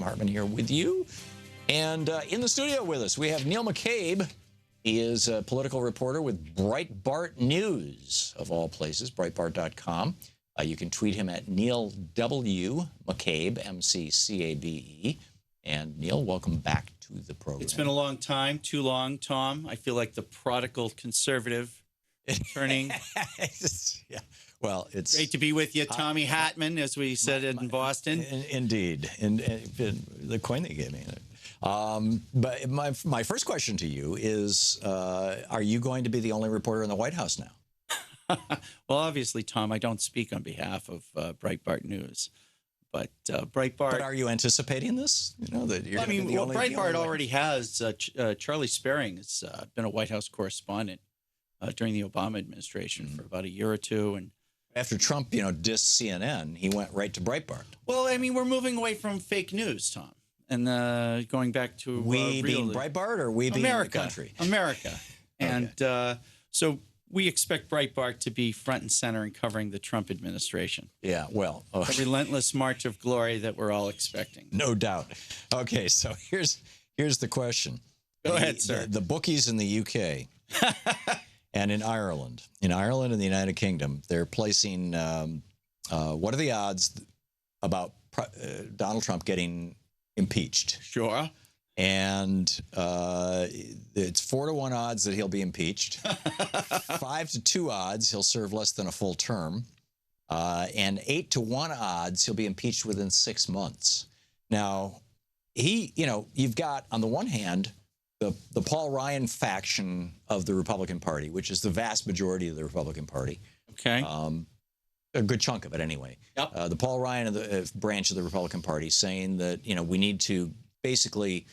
Hartmann here with you. And in the studio with us, we have Neil McCabe. He is a political reporter with Breitbart News, of all places, Breitbart.com. You can tweet him at Neil W. McCabe, M-C-C-A-B-E. And Neil, welcome back to the program. It's been a long time, too long, Tom. I feel like the prodigal conservative turning. Yeah. Well, it's great to be with you, Thom Hartmann, as we said in Boston. Indeed. And the coin that you gave me. But my first question to you is, are you going to be the only reporter in the White House now? Well, obviously, Tom, I don't speak on behalf of Breitbart News. But Breitbart. But are you anticipating this? You know that you're. Breitbart already has. Charlie Sperring has been a White House correspondent during the Obama administration for about a year or two, and after Trump, dissed CNN, he went right to Breitbart. Well, I mean, we're moving away from fake news, Tom, and going back to we being Breitbart, or we being America, the country, America, okay. And so. We expect Breitbart to be front and center in covering the Trump administration. Yeah, well. The relentless march of glory that we're all expecting. No doubt. Okay, so here's the question. Go ahead, sir. The bookies in the UK and in Ireland and the United Kingdom, they're placing, what are the odds about Donald Trump getting impeached? Sure. And it's 4-to-1 odds that he'll be impeached, 5-to-2 odds he'll serve less than a full term, and 8-to-1 odds he'll be impeached within 6 months. Now, you've got on the one hand the Paul Ryan faction of the Republican Party, which is the vast majority of the Republican Party. Okay. A good chunk of it, anyway. Yep. The Paul Ryan branch of the Republican Party saying that we need to basically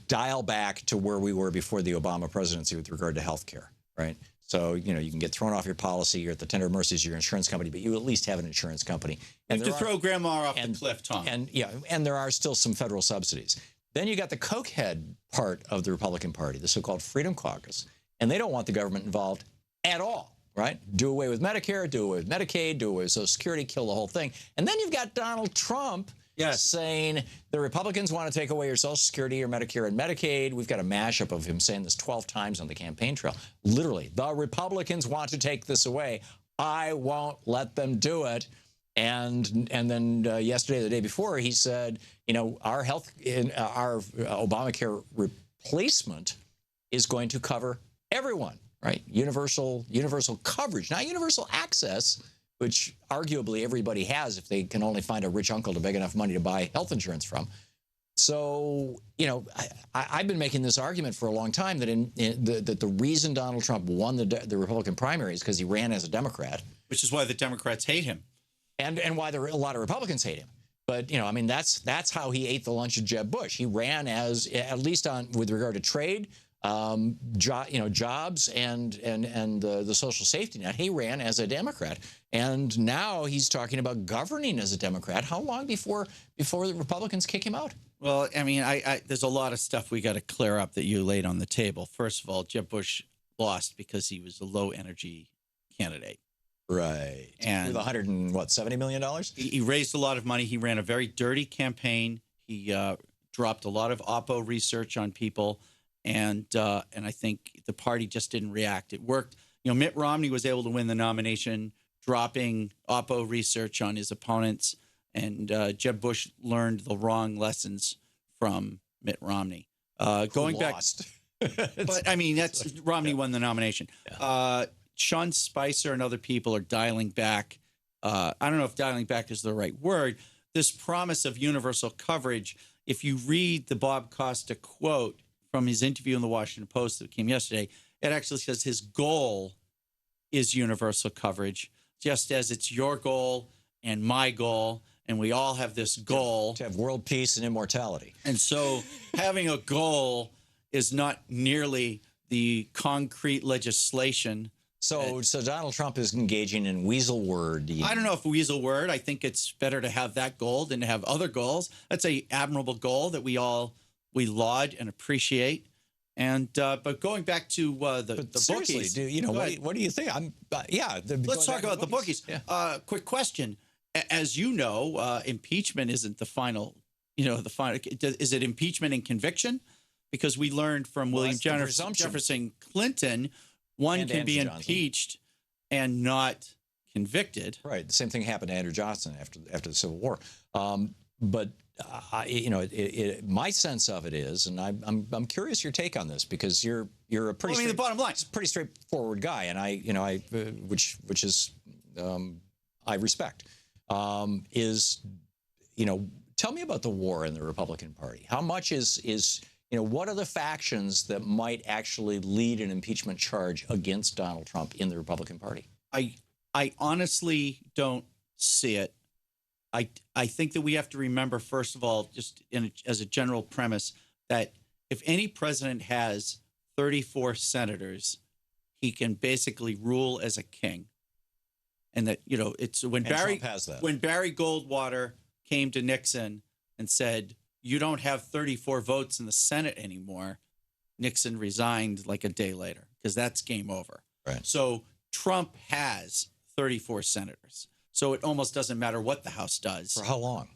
dial back to where we were before the Obama presidency with regard to health care, right? So, you can get thrown off your policy. You're at the tender mercies of your insurance company, but you at least have an insurance company. And to throw grandma off the cliff, Tom. And there are still some federal subsidies. Then you got the cokehead part of the Republican Party, the so-called Freedom Caucus, and they don't want the government involved at all, right? Do away with Medicare, do away with Medicaid, do away with Social Security, kill the whole thing. And then you've got Donald Trump saying the Republicans want to take away your Social Security, your Medicare, and Medicaid. We've got a mashup of him saying this 12 times on the campaign trail. Literally, the Republicans want to take this away. I won't let them do it. And then yesterday, the day before, he said, our Obamacare replacement is going to cover everyone, right? Universal coverage, not universal access, which arguably everybody has if they can only find a rich uncle to beg enough money to buy health insurance from. So, I've been making this argument for a long time that that the reason Donald Trump won the Republican primary is because he ran as a Democrat. Which is why the Democrats hate him. And why a lot of Republicans hate him. But, that's how he ate the lunch of Jeb Bush. He ran as, at least with regard to trade, jobs and the social safety net. He ran as a Democrat, and now he's talking about governing as a Democrat. How long before the Republicans kick him out? Well, there's a lot of stuff we got to clear up that you laid on the table. First of all, Jeb Bush lost because he was a low energy candidate. Right. And with $170 million? He raised a lot of money. He ran a very dirty campaign. He dropped a lot of Oppo research on people. And I think the party just didn't react. It worked. Mitt Romney was able to win the nomination, dropping Oppo research on his opponents. And Jeb Bush learned the wrong lessons from Mitt Romney. Going back, but Romney won the nomination. Yeah. Sean Spicer and other people are dialing back. I don't know if dialing back is the right word. This promise of universal coverage. If you read the Bob Costa quote from his interview in the Washington Post that came yesterday, it actually says his goal is universal coverage, just as it's your goal and my goal, and we all have this goal. To have world peace and immortality. And so having a goal is not nearly the concrete legislation. So Donald Trump is engaging in weasel word. I don't know if weasel word. I think it's better to have that goal than to have other goals. That's an admirable goal that we laud and appreciate. And but going back to the bookies, what do you think? Let's talk about the bookies. Yeah. Quick question: as you know, impeachment isn't the final the final. Is it impeachment and conviction? Because we learned from William Jefferson Clinton, one can be impeached and not convicted. Right. The same thing happened to Andrew Johnson after the Civil War. But my sense of it is, and I'm curious your take on this, because you're a pretty the bottom line, pretty straightforward guy, and which is I respect. Tell me about the war in the Republican Party. How much is what are the factions that might actually lead an impeachment charge against Donald Trump in the Republican Party? I honestly don't see it. I think that we have to remember, first of all, just as a general premise, that if any president has 34 senators, he can basically rule as a king. And that, it's when Barry Goldwater came to Nixon and said, "You don't have 34 votes in the Senate anymore," Nixon resigned like a day later, because that's game over. Right. So Trump has 34 senators. So it almost doesn't matter what the House does. For how long?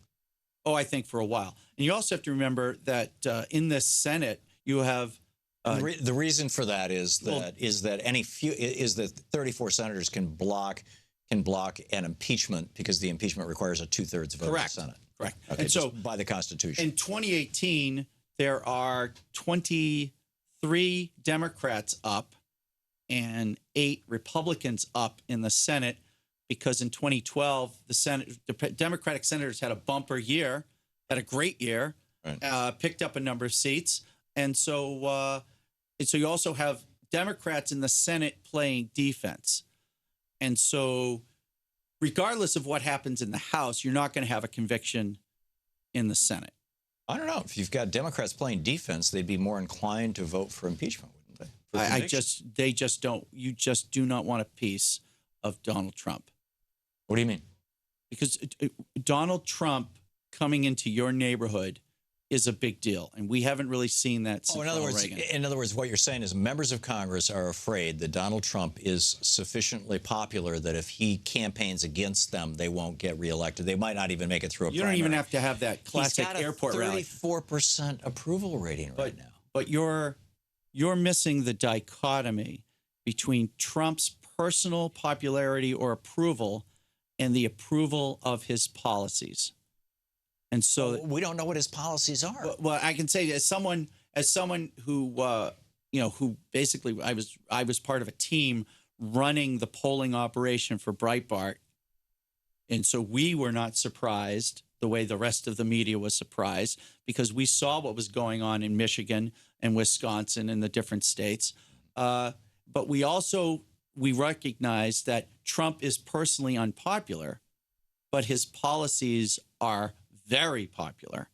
Oh, I think for a while. And you also have to remember that in this Senate, you have the reason for that is that 34 senators can block an impeachment, because the impeachment requires a 2/3 vote in the Senate. Correct. Okay, and so by the Constitution. In 2018, there are 23 Democrats up and 8 Republicans up in the Senate, because in 2012, the Democratic senators had a bumper year, had a great year, right. Picked up a number of seats. And so you also have Democrats in the Senate playing defense. And so regardless of what happens in the House, you're not going to have a conviction in the Senate. I don't know. If you've got Democrats playing defense, they'd be more inclined to vote for impeachment, wouldn't they? They just don't. You just do not want a piece of Donald Trump. What do you mean? Because Donald Trump coming into your neighborhood is a big deal, and we haven't really seen that since Reagan. In other words, what you're saying is members of Congress are afraid that Donald Trump is sufficiently popular that if he campaigns against them, they won't get reelected. They might not even make it through a primary. You don't even have to have that classic airport rally. 34% approval rating right now. But you're missing the dichotomy between Trump's personal popularity or approval and the approval of his policies. And so we don't know what his policies are. Well, I can say as someone who who basically I was part of a team running the polling operation for Breitbart, and so we were not surprised the way the rest of the media was surprised, because we saw what was going on in Michigan and Wisconsin and the different states. But we recognized that Trump is personally unpopular, but his policies are very popular.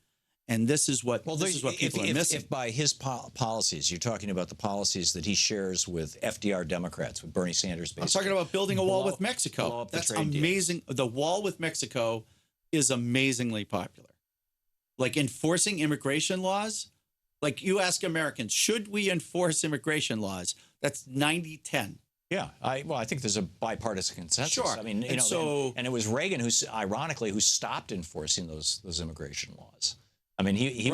And this is what people are missing. If by his policies, you're talking about the policies that he shares with FDR Democrats, with Bernie Sanders. I'm talking about building a wall with Mexico. That's amazing. The wall with Mexico is amazingly popular. Like enforcing immigration laws. Like you ask Americans, should we enforce immigration laws? That's 90-10. Yeah, I think there's a bipartisan consensus. Sure. I mean, and it was Reagan who stopped enforcing those immigration laws. I mean, he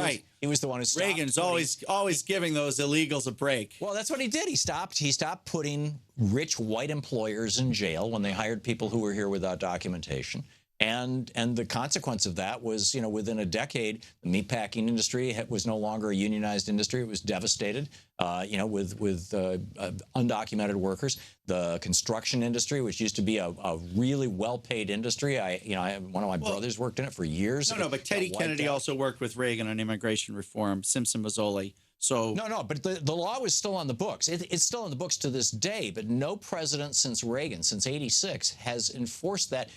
was the one who stopped. Reagan's always giving those illegals a break. Well, that's what he did. He stopped putting rich white employers in jail when they hired people who were here without documentation. And the consequence of that was, within a decade, the meatpacking industry was no longer a unionized industry. It was devastated, with undocumented workers. The construction industry, which used to be a really well-paid industry. One of my brothers worked in it for years. But Teddy Kennedy also worked with Reagan on immigration reform. Simpson Mazzoli. So but the law was still on the books. It's still on the books to this day, but no president since Reagan, since '86, has enforced that.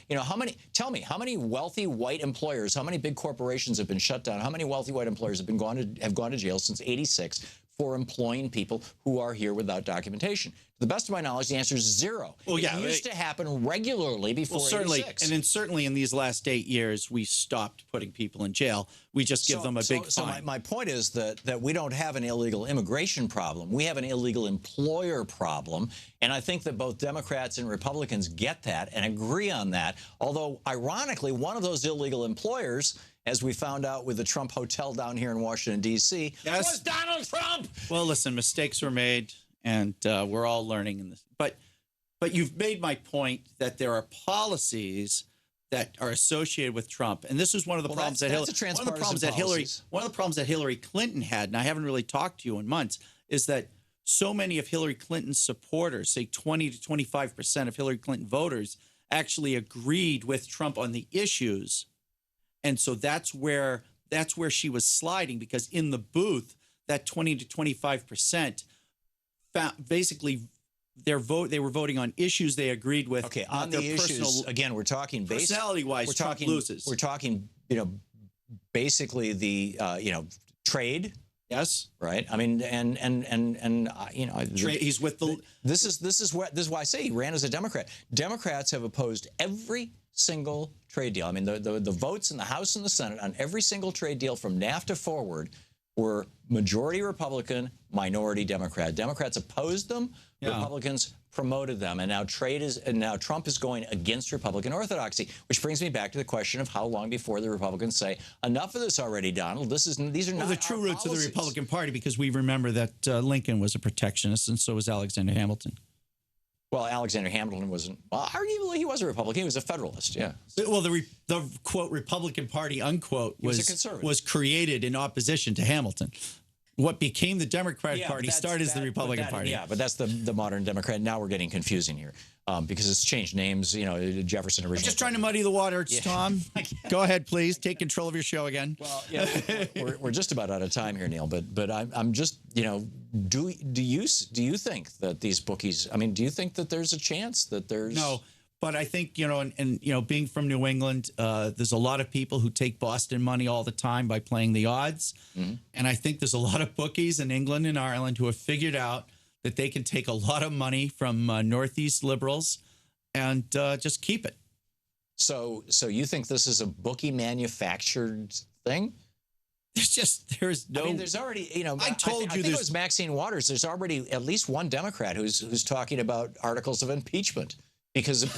Tell me, how many wealthy white employers, how many big corporations have been shut down? How many wealthy white employers have gone to jail since '86 for employing people who are here without documentation? To the best of my knowledge, the answer is zero. Well, yeah, it used to happen regularly before '86. And then certainly in these last 8 years, we stopped putting people in jail. We just give them a big fine. So my point is that we don't have an illegal immigration problem. We have an illegal employer problem. And I think that both Democrats and Republicans get that and agree on that. Although, ironically, one of those illegal employers as we found out with the Trump Hotel down here in Washington, D.C., Yes. was Donald Trump. Well, listen, mistakes were made, and we're all learning in this. But you've made my point that there are policies that are associated with Trump, and this is one of the problems that one of the problems that Hillary Clinton had, and I haven't really talked to you in months, is that so many of Hillary Clinton's supporters, say 20 to 25% of Hillary Clinton voters, actually agreed with Trump on the issues, and so that's where she was sliding, because in the booth, that 20 to 25% basically they were voting on issues they agreed with. Okay, on the issues, again, we're talking personality-wise, Trump loses. We're talking, basically the, trade. Yes. Right. I mean, he's with the. This is why I say he ran as a Democrat. Democrats have opposed every single trade deal. I mean, the votes in the House and the Senate on every single trade deal from NAFTA forward were majority Republican, minority Democrat. Democrats opposed them. Yeah. Republicans promoted them, and now Trump is going against Republican orthodoxy, which brings me back to the question of how long before the Republicans say enough of this already, Donald. These are not the true roots policies. of the Republican Party, because we remember that Lincoln was a protectionist, and so was Alexander Hamilton. Well, Alexander Hamilton wasn't. Well, arguably, he was a Republican. He was a Federalist. Yeah. Well, the quote Republican Party unquote was created in opposition to Hamilton. What became the Democratic Party started as the Republican Party. Yeah, but that's the modern Democrat. Now we're getting confusing here because it's changed names. Jefferson originally. I'm just trying to muddy the waters, Tom. Go ahead, please. Take control of your show again. Well, yeah, we're just about out of time here, Neil. But I'm just, do you think that these bookies? I mean, do you think that there's a chance that there's no? But I think, and being from New England, there's a lot of people who take Boston money all the time by playing the odds. Mm-hmm. And I think there's a lot of bookies in England and Ireland who have figured out that they can take a lot of money from Northeast liberals and just keep it. So you think this is a bookie manufactured thing? There's no. I mean, there's already, I told you it was Maxine Waters. There's already at least one Democrat who's talking about articles of impeachment. Because of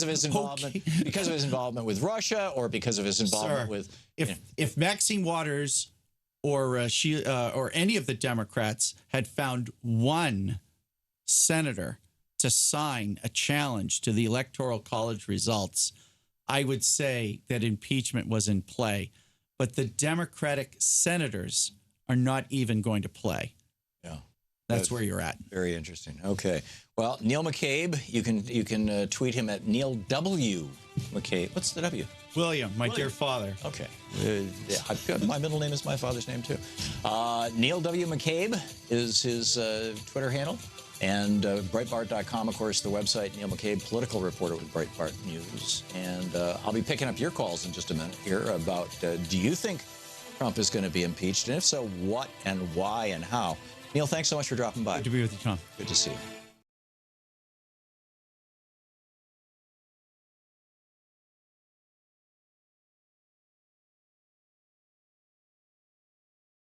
his involvement with Russia, or because of his involvement with if Maxine Waters or any of the Democrats had found one senator to sign a challenge to the Electoral College results, I would say that impeachment was in play. But the Democratic senators are not even going to play. Yeah. That's where you're at. Very interesting. Okay. Well, Neil McCabe, you can tweet him at Neil W. McCabe. What's the W? William, my dear father. Okay. My middle name is my father's name, too. Neil W. McCabe is his Twitter handle. And Breitbart.com, of course, the website. Neil McCabe, political reporter with Breitbart News. And I'll be picking up your calls in just a minute here about do you think Trump is going to be impeached? And if so, what and why and how? Neil, thanks so much for dropping by. Good to be with you, Tom. Good to see you.